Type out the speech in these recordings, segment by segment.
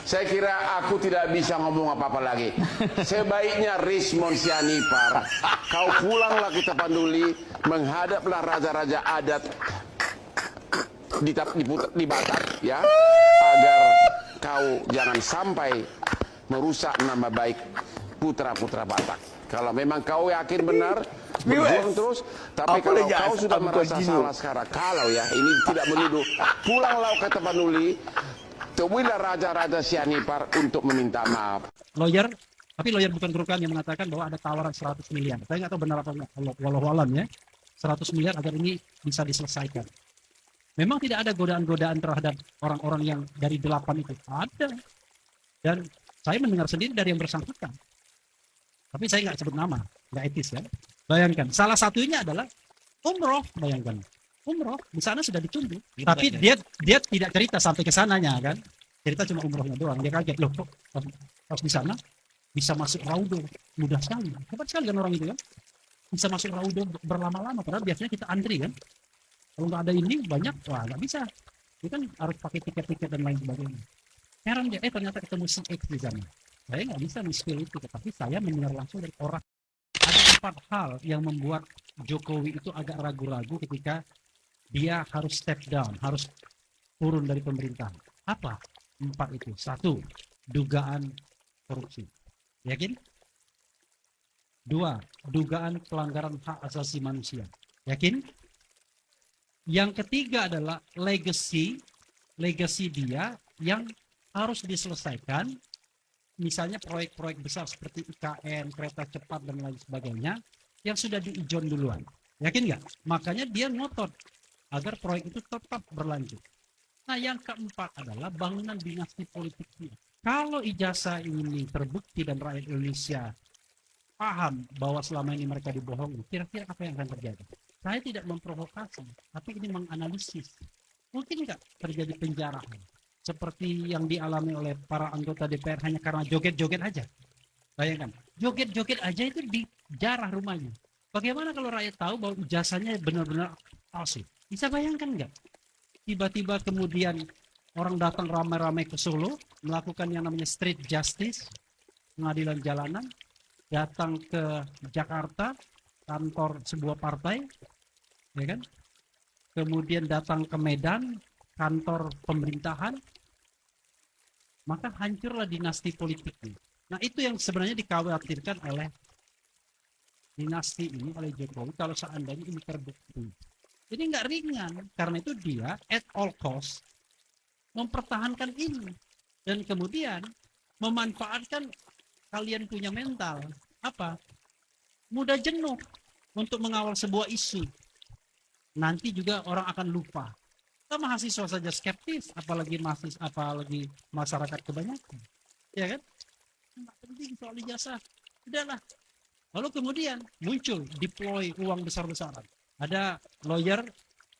Saya kira aku tidak bisa ngomong apa-apa lagi. Sebaiknya Rismon Sianipar, kau pulanglah ke Tapanuli, menghadaplah raja-raja adat di Batak, ya, agar kau jangan sampai merusak nama baik putra-putra Batak. Kalau memang kau yakin benar, berjuang terus. Tapi kalau kau sudah merasa salah sekarang, kalau ya ini tidak menuduh, pulanglah ke Tapanuli, temuilah raja-raja Sianipar untuk meminta maaf. Lawyer, tapi lawyer bukan Gurkan yang mengatakan bahwa ada tawaran 100 miliar. Saya nggak tahu benar apa enggak, walau alam ya. 100 miliar agar ini bisa diselesaikan. Memang tidak ada godaan-godaan terhadap orang-orang yang dari 8 itu. Ada. Dan saya mendengar sendiri dari yang bersangkutan. Tapi saya nggak sebut nama, nggak etis kan. Bayangkan, salah satunya adalah umroh, bayangkan. Umroh, di sana sudah ditunggu. Tapi dia tidak cerita sampai ke sananya kan. Cerita cuma umrohnya doang. Dia kaget, loh kok pas di sana bisa masuk raudo mudah sekali. Hebat sekali kan orang itu kan. Bisa masuk raudo berlama-lama, padahal biasanya kita antri kan. Kalau nggak ada ini banyak, wah nggak bisa. Itu kan harus pakai tiket-tiket dan lain sebagainya. Heran dia, ternyata ketemu si X di sana. Saya nggak bisa men-spill itu, tapi saya mendengar langsung dari orang. Ada 4 hal yang membuat Jokowi itu agak ragu-ragu ketika dia harus step down, harus turun dari pemerintahan. Apa? 4 itu. 1, dugaan korupsi. Yakin? 2, dugaan pelanggaran hak asasi manusia. Yakin? Yang ketiga adalah legacy dia yang harus diselesaikan, misalnya proyek-proyek besar seperti IKN, kereta cepat dan lain sebagainya yang sudah diijon duluan. Yakin nggak? Makanya dia ngotot agar proyek itu tetap berlanjut. Nah, yang keempat adalah bangunan dinasti politiknya. Kalau ijazah ini terbukti dan rakyat Indonesia paham bahwa selama ini mereka dibohongi, kira-kira apa yang akan terjadi? Saya tidak memprovokasi, tapi ini menganalisis. Mungkin nggak terjadi penjarahan seperti yang dialami oleh para anggota DPR hanya karena joget-joget aja. Bayangkan, joget-joget aja itu dijarah rumahnya. Bagaimana kalau rakyat tahu bahwa ijazahnya benar-benar palsu? Bisa bayangkan nggak? Tiba-tiba kemudian orang datang ramai-ramai ke Solo, melakukan yang namanya street justice, pengadilan jalanan, datang ke Jakarta, kantor sebuah partai, ya kan? Kemudian datang ke Medan, kantor pemerintahan, maka hancurlah dinasti politiknya. Nah, itu yang sebenarnya dikhawatirkan oleh dinasti ini, oleh Jokowi, kalau seandainya ini terbukti. Jadi nggak ringan, karena itu dia at all cost mempertahankan ini. Dan kemudian memanfaatkan kalian punya mental, apa? Mudah jenuh untuk mengawal sebuah isu. Nanti juga orang akan lupa. Kita mahasiswa saja skeptis, apalagi masyarakat kebanyakan. Ya kan? Nggak penting soal ijazah. Udahlah. Lalu kemudian muncul deploy uang besar-besaran. Ada lawyer,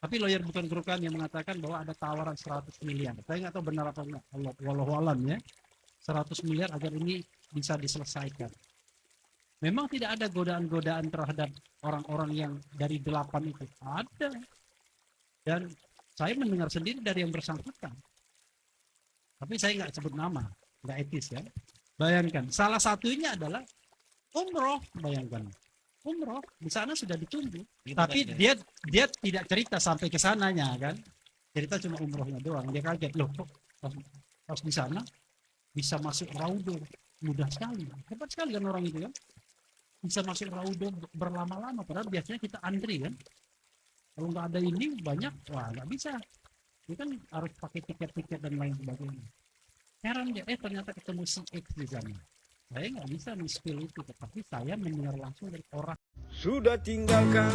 tapi lawyer bukan Gurkan yang mengatakan bahwa ada tawaran 100 miliar. Saya nggak tahu benar apa enggak. Walau alam ya. 100 miliar agar ini bisa diselesaikan. Memang tidak ada godaan-godaan terhadap orang-orang yang dari 8 itu. Ada. Dan saya mendengar sendiri dari yang bersangkutan. Tapi saya nggak sebut nama. Nggak etis ya. Bayangkan, salah satunya adalah umroh. Bayangkan. Umroh, di sana sudah ditunggu. Tapi dia tidak cerita sampai ke sananya kan. Cerita cuma umrohnya doang. Dia kaget, loh kok pas di sana bisa masuk raudo mudah sekali. Hebat sekali kan orang itu kan. Bisa masuk raudo berlama-lama, padahal biasanya kita antri kan. Kalau nggak ada ini banyak, wah nggak bisa. Itu kan harus pakai tiket-tiket dan lain sebagainya. Heran dia, ternyata ketemu si X di sana. Saya nggak bisa men-spill itu, tetapi saya mendengar langsung dari orang. Sudah tinggalkan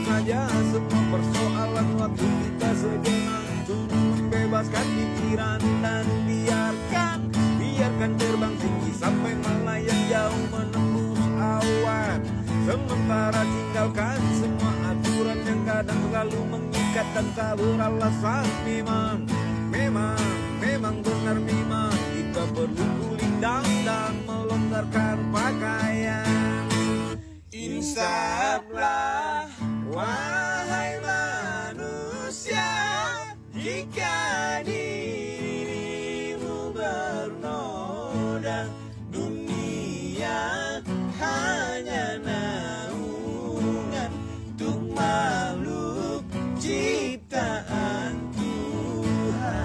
saja semua persoalan waktu kita sejenak untuk membebaskan pikiran dan biarkan terbang tinggi sampai melayang jauh menembus awan. Sementara tinggalkan semua aturan yang kadang terlalu mengikat dan tak beralasan. Memang benar kita perlu cooling down dan melonggarkan pakaian. Insaflah wahai manusia, jika dirimu saja. Dunia hanya naungan untuk makhluk ciptaan Tuhan.